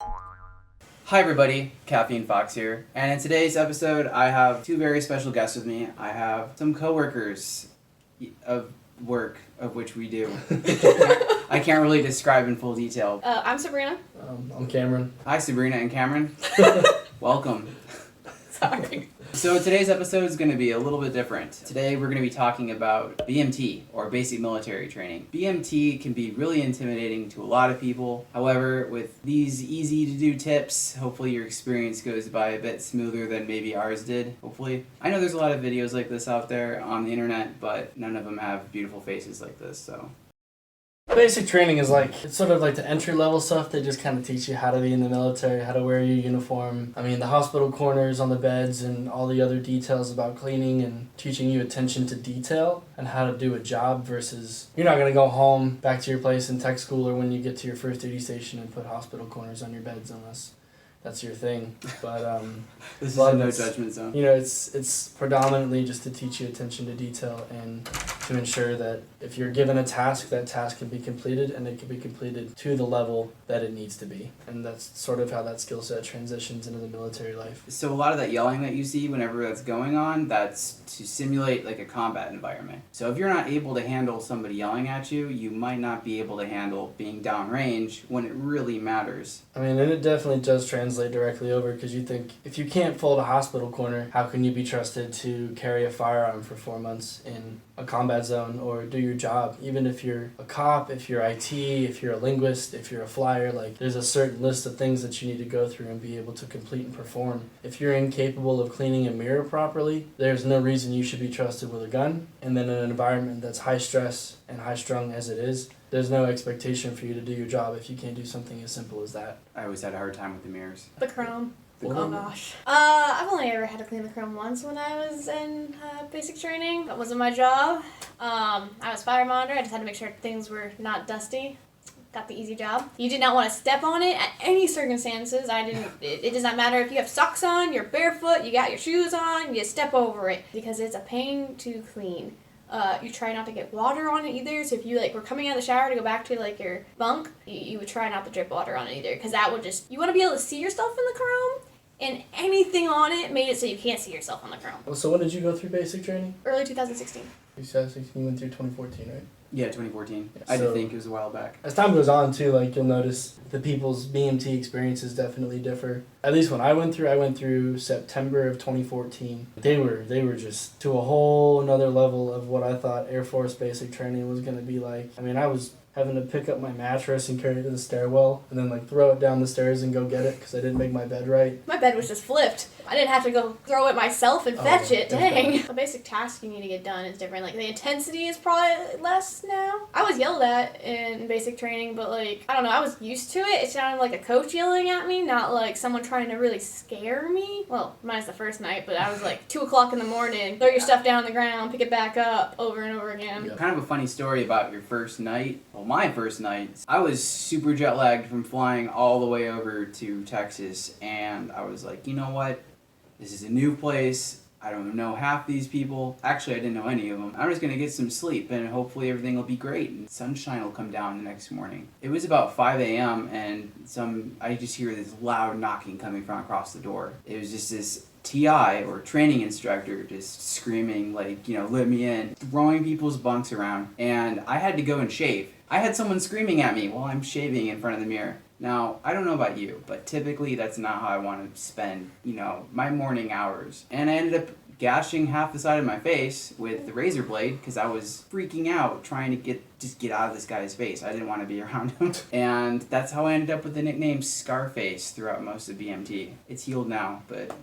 Hi everybody, Caffeine Fox here, and in today's episode I have two very special guests with me. I have some co-workers of work of which we do. I can't really describe in full detail. I'm Sabrina. I'm Cameron. Hi Sabrina and Cameron. Welcome. Sorry. So today's episode is going to be a little bit different. Today we're going to be talking about BMT, or basic military training. BMT can be really intimidating to a lot of people. However, with these easy to do tips, hopefully your experience goes by a bit smoother than maybe ours did, hopefully. I know there's a lot of videos like this out there on the internet, but none of them have beautiful faces like this, so. Basic training is it's sort of like the entry level stuff. They just kind of teach you how to be in the military, how to wear your uniform. I mean, the hospital corners on the beds and all the other details about cleaning and teaching you attention to detail and how to do a job versus you're not going to go home back to your place in tech school or when you get to your first duty station and put hospital corners on your beds unless that's your thing. But this is a no judgment zone. You know, it's predominantly just to teach you attention to detail and to ensure that if you're given a task, that task can be completed and it can be completed to the level that it needs to be. And that's sort of how that skill set transitions into the military life. So a lot of that yelling that you see whenever that's going on, that's to simulate like a combat environment. So if you're not able to handle somebody yelling at you, you might not be able to handle being downrange when it really matters. I mean, and it definitely does translate directly over because you think if you can't fold a hospital corner, how can you be trusted to carry a firearm for 4 months in a combat zone or do your job? Even if you're a cop, if you're IT, if you're a linguist, if you're a flyer, there's a certain list of things that you need to go through and be able to complete and perform. If you're incapable of cleaning a mirror properly, there's no reason you should be trusted with a gun. And then in an environment that's high stress and high strung as it is, there's no expectation for you to do your job if you can't do something as simple as that. I always had a hard time with the mirrors. The chrome. The Oh chrome. gosh. I've only ever had to clean the chrome once when I was in basic training. That wasn't my job. I was fire monitor. I just had to make sure things were not dusty. Got the easy job. You did not want to step on it at any circumstances. It does not matter if you have socks on, you're barefoot, you got your shoes on, you step over it because it's a pain to clean. You try not to get water on it either, so if you were coming out of the shower to go back to your bunk, you would try not to drip water on it either, because that would you want to be able to see yourself in the chrome, and anything on it made it so you can't see yourself on the chrome. So when did you go through basic training? Early 2016. You said you went through 2014, right? Yeah, 2014. Yeah, I so- did think it was a while back. As time goes on too, you'll notice the people's BMT experiences definitely differ. At least when I went through September of 2014. They were just to a whole another level of what I thought Air Force basic training was going to be like. I mean, I was having to pick up my mattress and carry it to the stairwell and then throw it down the stairs and go get it because I didn't make my bed right. My bed was just flipped. I didn't have to go throw it myself and fetch it. Dang. The basic task you need to get done is different. The intensity is probably less now. I was yelled at in basic training, but I don't know, I was used to it. It sounded like a coach yelling at me, not like someone trying to really scare me. Well, minus the first night, but I was 2 o'clock in the morning, throw your stuff down on the ground, pick it back up over and over again. Yep. Kind of a funny story about your first night. Well, my first night, I was super jet lagged from flying all the way over to Texas, and I was like, you know what? This is a new place. I don't know half these people. Actually, I didn't know any of them. I'm just going to get some sleep, and hopefully everything will be great, and sunshine will come down the next morning. It was about 5 a.m., and I just hear this loud knocking coming from across the door. It was just this TI, or training instructor, just screaming, let me in, throwing people's bunks around, and I had to go and shave. I had someone screaming at me while I'm shaving in front of the mirror. Now, I don't know about you, but typically that's not how I want to spend, my morning hours. And I ended up gashing half the side of my face with the razor blade because I was freaking out trying to get out of this guy's face. I didn't want to be around him. And that's how I ended up with the nickname Scarface throughout most of BMT. It's healed now, but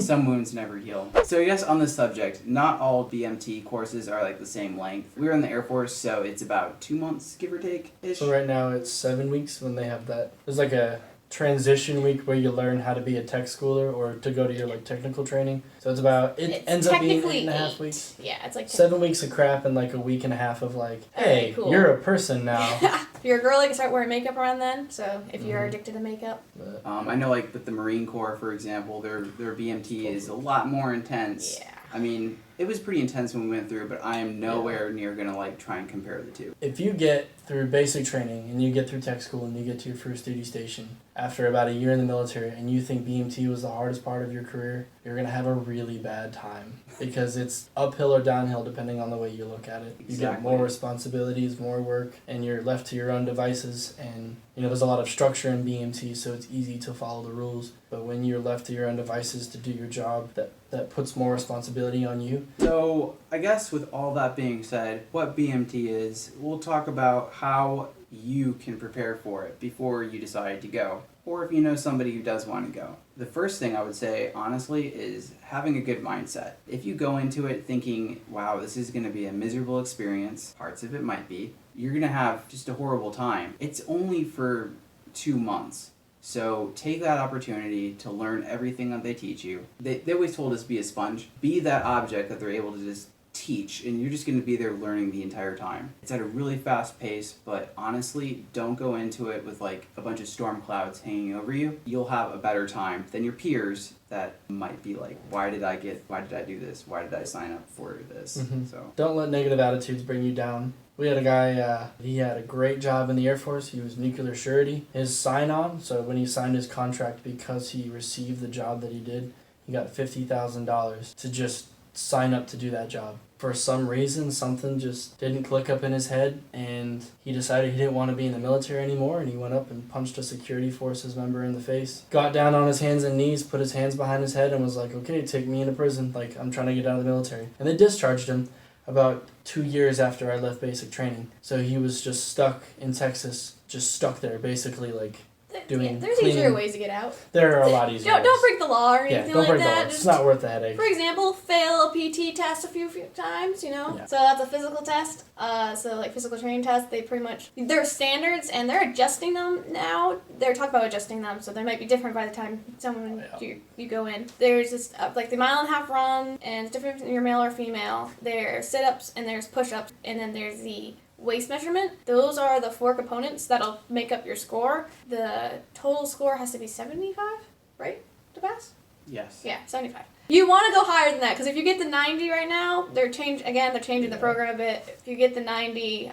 some wounds never heal. So I guess on this subject, not all BMT courses are the same length. We were in the Air Force, so it's about 2 months, give or take-ish. So right now it's 7 weeks when they have that. There's a transition week where you learn how to be a tech schooler or to go to your technical training. So it's ends up being 8.5 weeks. Yeah, it's 7 weeks of crap and a week and a half of hey, cool. You're a person now. If you're a girl, you can start wearing makeup around then. So if you're addicted to makeup. But, I know with the Marine Corps, for example, their BMT is a lot more intense. Yeah. I mean, it was pretty intense when we went through, but I am nowhere near gonna like try and compare the two. If you get through basic training and you get through tech school and you get to your first duty station after about a year in the military and you think BMT was the hardest part of your career, you're going to have a really bad time because it's uphill or downhill depending on the way you look at it. You get more responsibilities, more work, and you're left to your own devices, and there's a lot of structure in BMT, so it's easy to follow the rules. But when you're left to your own devices to do your job, that puts more responsibility on you. So I guess with all that being said, what BMT is, we'll talk about how you can prepare for it before you decide to go, or if you know somebody who does want to go. The first thing I would say, honestly, is having a good mindset. If you go into it thinking, wow, this is going to be a miserable experience, parts of it might be, you're going to have just a horrible time. It's only for 2 months. So take that opportunity to learn everything that they teach you. They always told us be a sponge. Be that object that they're able to just teach, and you're just going to be there learning the entire time. It's at a really fast pace, but honestly, don't go into it with like a bunch of storm clouds hanging over you. You'll have a better time than your peers that might be like, why did I do this? Why did I sign up for this? Mm-hmm. So don't let negative attitudes bring you down. We had a guy, he had a great job in the Air Force. He was nuclear surety. His sign-on, so when he signed his contract because he received the job that he did, he got $50,000 to just sign up to do that job. For some reason, something just didn't click up in his head, and he decided he didn't want to be in the military anymore, and he went up and punched a security forces member in the face. Got down on his hands and knees, put his hands behind his head, and was like, okay, take me into prison. Like, I'm trying to get out of the military. And they discharged him about 2 years after I left basic training. So he was just stuck in Texas, just stuck there, basically, like, doing there's cleaning. easier ways to get out. There are a lot easier ways. Don't break the law or anything don't like break the that. law. It's not worth the headache. For example, fail a PT test a few times, Yeah. So that's a physical test. So like physical training tests, they pretty much, they're standards and they're adjusting them now. They're talking about adjusting them, so they might be different by the time you go in. There's just like the 1.5 mile run, and it's different if you're male or female. There's sit-ups and there's push-ups, and then there's the waist measurement. Those are the 4 components that'll make up your score. The total score has to be 75, right, to pass? yes. Yeah, 75. You want to go higher than that, because if you get the 90 right now, they're changing the program a bit. If you get the 90,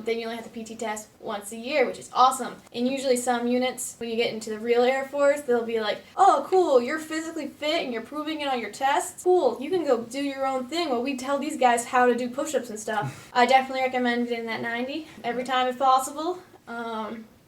then you only have the PT test once a year, which is awesome. And usually some units, when you get into the real Air Force, they'll be like, oh, cool, you're physically fit and you're proving it on your tests. Cool, you can go do your own thing. Well, we tell these guys how to do push-ups and stuff. I definitely recommend getting that 90 every time if possible.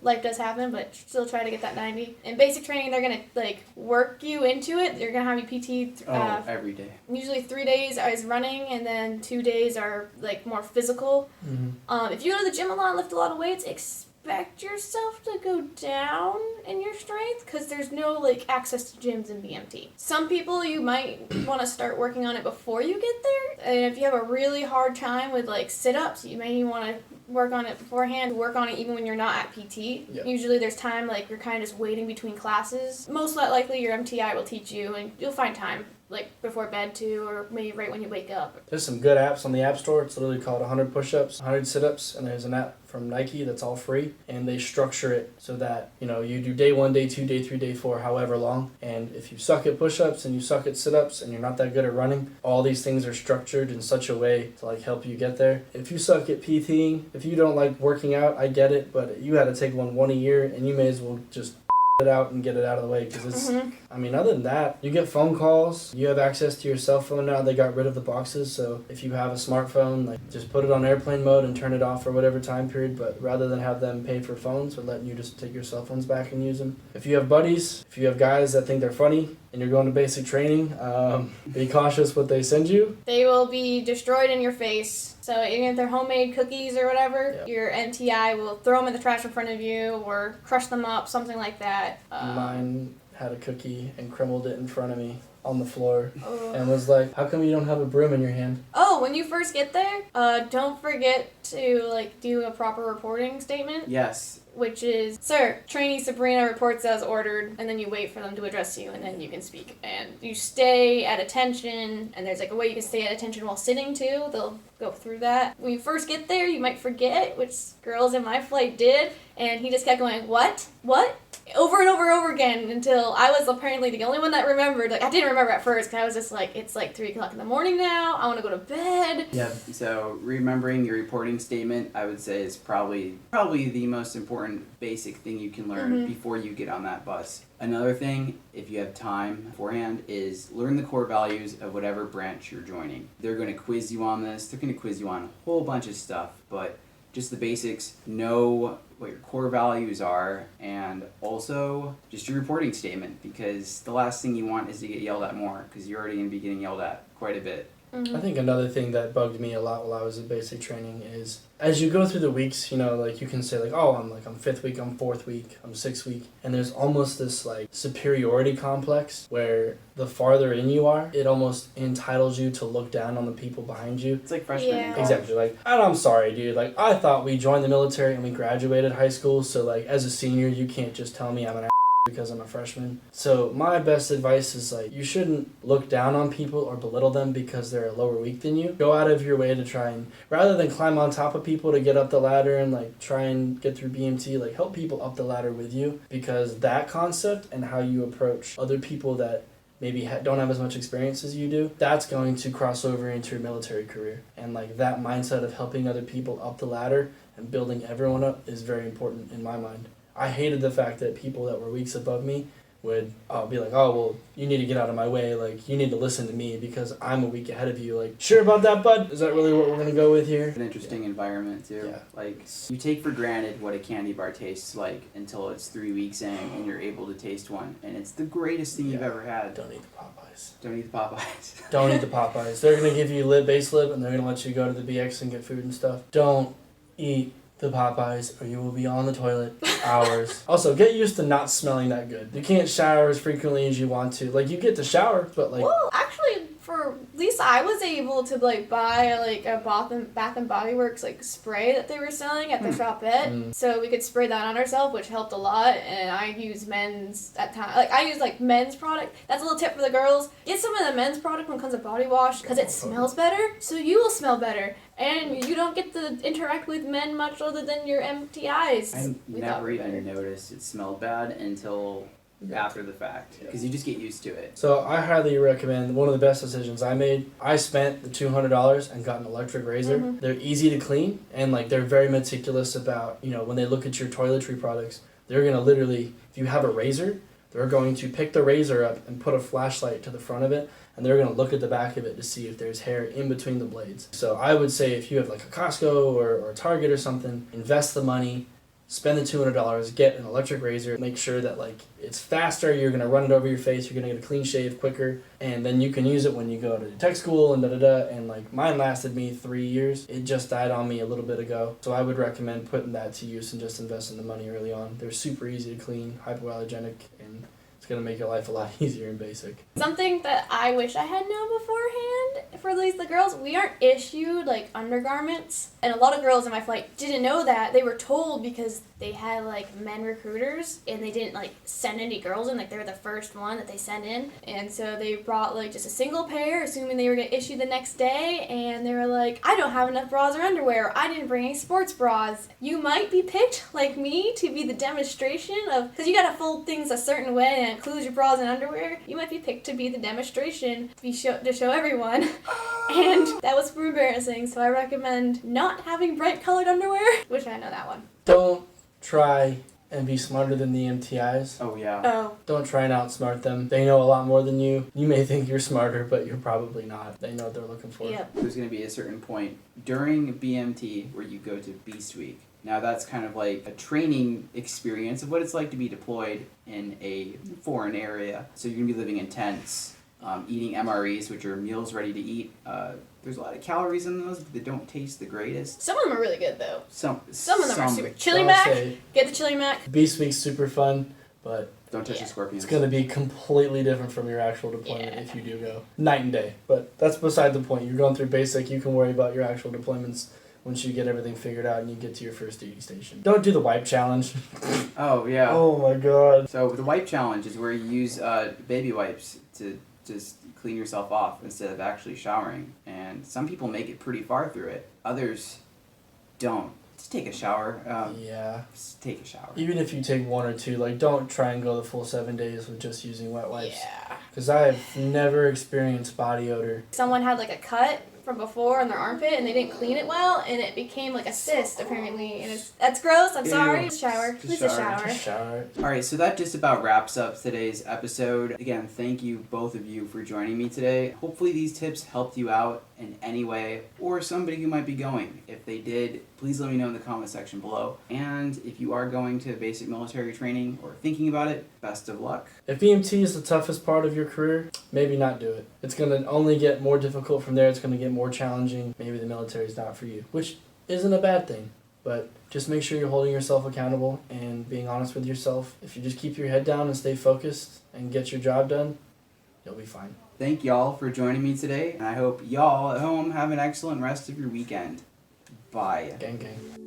Life does happen, but still try to get that 90. In basic training, they're going to like work you into it. They're going to have you PT every day. Usually 3 days is running, and then 2 days are like more physical. Mm-hmm. If you go to the gym a lot and lift a lot of weights, expect yourself to go down in your strength, because there's no like access to gyms in BMT. Some people, you might want to start working on it before you get there. And if you have a really hard time with like sit-ups, you may want to work on it beforehand, work on it even when you're not at PT. Yep. Usually there's time, like you're kind of just waiting between classes. Most likely your MTI will teach you, and you'll find time like before bed too, or maybe right when you wake up. There's some good apps on the App Store. It's literally called 100 push-ups, 100 sit-ups, and there's an app from Nike that's all free, and they structure it so that, you do day 1, day 2, day 3, day 4, however long, and if you suck at push-ups and you suck at sit-ups and you're not that good at running, all these things are structured in such a way to like help you get there. If you suck at PTing, if you don't like working out, I get it, but you had to take one a year, and you may as well just it out and get it out of the way, because it's other than that, you get phone calls, you have access to your cell phone now. They got rid of the boxes, so if you have a smartphone, like just put it on airplane mode and turn it off for whatever time period, but rather than have them pay for phones, we're letting you just take your cell phones back and use them. If you have buddies, if you have guys that think they're funny and you're going to basic training, be cautious what they send you. They will be destroyed in your face. So even if they're homemade cookies or whatever, your MTI will throw them in the trash in front of you or crush them up, something like that. Mine had a cookie and crumbled it in front of me on the floor and was like, how come you don't have a broom in your hand? Oh, when you first get there, don't forget to like do a proper reporting statement. Yes. Which is, sir, trainee Sabrina reports as ordered, and then you wait for them to address you, and then you can speak. And you stay at attention, and there's like a way you can stay at attention while sitting too. They'll go through that. When you first get there, you might forget, which girls in my flight did, And he just kept going, what? Over and over and over again until I was apparently the only one that remembered. Like, I didn't remember at first because I was just like, it's like 3 o'clock in the morning now. I want to go to bed. Yeah. So remembering your reporting statement, I would say, is probably the most important basic thing you can learn before you get on that bus. Another thing, if you have time beforehand, is learn the core values of whatever branch you're joining. They're going to quiz you on this. They're going to quiz you on a whole bunch of stuff, but just the basics. Know what your core values are, and also just your reporting statement, because the last thing you want is to get yelled at more, because you're already going to be getting yelled at quite a bit. I think another thing that bugged me a lot while I was in basic training is as you go through the weeks, you know, like you can say like, oh, I'm 5th week, I'm 4th week, I'm 6th week, and there's almost this like superiority complex where the farther in you are, it almost entitles you to look down on the people behind you. It's like freshman in college. Exactly. Like, and I'm sorry, dude. Like, I thought we joined the military and we graduated high school, so like as a senior, you can't just tell me I'm an because I'm a freshman. So my best advice is like, you shouldn't look down on people or belittle them because they're a lower week than you. Go out of your way to try and, rather than climb on top of people to get up the ladder and like try and get through BMT, like help people up the ladder with you, because that concept and how you approach other people that maybe don't have as much experience as you do, that's going to cross over into your military career. And like that mindset of helping other people up the ladder and building everyone up is very important in my mind. I hated the fact that people that were weeks above me would be like, oh, well, you need to get out of my way. Like, you need to listen to me because I'm a week ahead of you. Like, sure about that, bud? Is that really what we're going to go with here? It's an interesting environment, too. Yeah. Like, you take for granted what a candy bar tastes like until it's 3 weeks in and you're able to taste one. And it's the greatest thing you've ever had. Don't eat the Popeyes. Don't eat the Popeyes. Don't eat the Popeyes. They're going to give you base lib, and they're going to let you go to the BX and get food and stuff. Don't eat the Popeyes, or you will be on the toilet hours. Also, get used to not smelling that good. You can't shower as frequently as you want to. Like, you get to shower, but like... Well, actually, for at least I was able to like buy like a Bath and Body Works like spray that they were selling at the shopette, so we could spray that on ourselves, which helped a lot. And I use men's at times. Like, I use like men's product. That's a little tip for the girls: get some of the men's product when it comes to body wash, because it smells better, so you will smell better. And you don't get to interact with men much other than your empty eyes. I never even noticed it smelled bad until after the fact, because you just get used to it. So I highly recommend, one of the best decisions I made, I spent the $200 and got an electric razor. They're easy to clean, and like they're very meticulous about, you know, when they look at your toiletry products, they're going to literally, if you have a razor, they're going to pick the razor up and put a flashlight to the front of it, and they're going to look at the back of it to see if there's hair in between the blades. So I would say if you have like a Costco or a Target or something, invest the money, spend the $200, get an electric razor, make sure that like it's faster, you're going to run it over your face, you're going to get a clean shave quicker, and then you can use it when you go to tech school and da-da-da. And like mine lasted me 3 years. It just died on me a little bit ago. So I would recommend putting that to use and just investing the money early on. They're super easy to clean, hypoallergenic, and it's going to make your life a lot easier in basic. Something that I wish I had known beforehand, for at least the girls, we aren't issued like undergarments. And a lot of girls in my flight didn't know that. They were told because they had like men recruiters and they didn't like send any girls in. Like they were the first one that they sent in. And so they brought like just a single pair, assuming they were going to issue the next day. And they were like, I don't have enough bras or underwear. I didn't bring any sports bras. You might be picked, like me, to be the demonstration of, because you got to fold things a certain way and includes your bras and underwear. You might be picked to be the demonstration to show everyone. And that was super embarrassing. So I recommend not having bright colored underwear. Wish I know that one. Don't try and be smarter than the MTIs. Oh, yeah. Oh. Don't try and outsmart them. They know a lot more than you. You may think you're smarter, but you're probably not. They know what they're looking for. Yep. There's going to be a certain point during BMT where you go to Beast Week. Now that's kind of like a training experience of what it's like to be deployed in a foreign area. So you're going to be living in tents, eating MREs, which are meals ready to eat. There's a lot of calories in those, but they don't taste the greatest. Some of them are really good though. Some of them are super. Chili I'll mac. say Get the chili mac. Beast Week's super fun, but Don't touch the scorpions. it's going to be completely different from your actual deployment if you do go. Night and day. But that's beside the point. You're going through basic. You can worry about your actual deployments once you get everything figured out and you get to your first duty station. Don't do the wipe challenge. Oh, yeah. Oh my god. So the wipe challenge is where you use baby wipes to just clean yourself off instead of actually showering. And some people make it pretty far through it. Others don't. just take a shower. Yeah. Just take a shower. Even if you take 1 or 2, like, don't try and go the full 7 days with just using wet wipes. Yeah. Because I have never experienced body odor. Someone had like a cut from before on their armpit and they didn't clean it well and it became like a cyst apparently, and that's gross. I'm Ew. sorry. Shower. Just Please shower. shower. Just shower. Alright, so that just about wraps up today's episode. Again, thank you, both of you, for joining me today. Hopefully these tips helped you out in any way, or somebody who might be going. If they did, please let me know in the comment section below. And if you are going to basic military training or thinking about it, best of luck. If BMT is the toughest part of your career, maybe not do it. It's going to only get more difficult from there. It's going to get more challenging. Maybe the military is not for you, which isn't a bad thing. But just make sure you're holding yourself accountable and being honest with yourself. If you just keep your head down and stay focused and get your job done, you'll be fine. Thank y'all for joining me today, and I hope y'all at home have an excellent rest of your weekend. Bye. Gang, gang.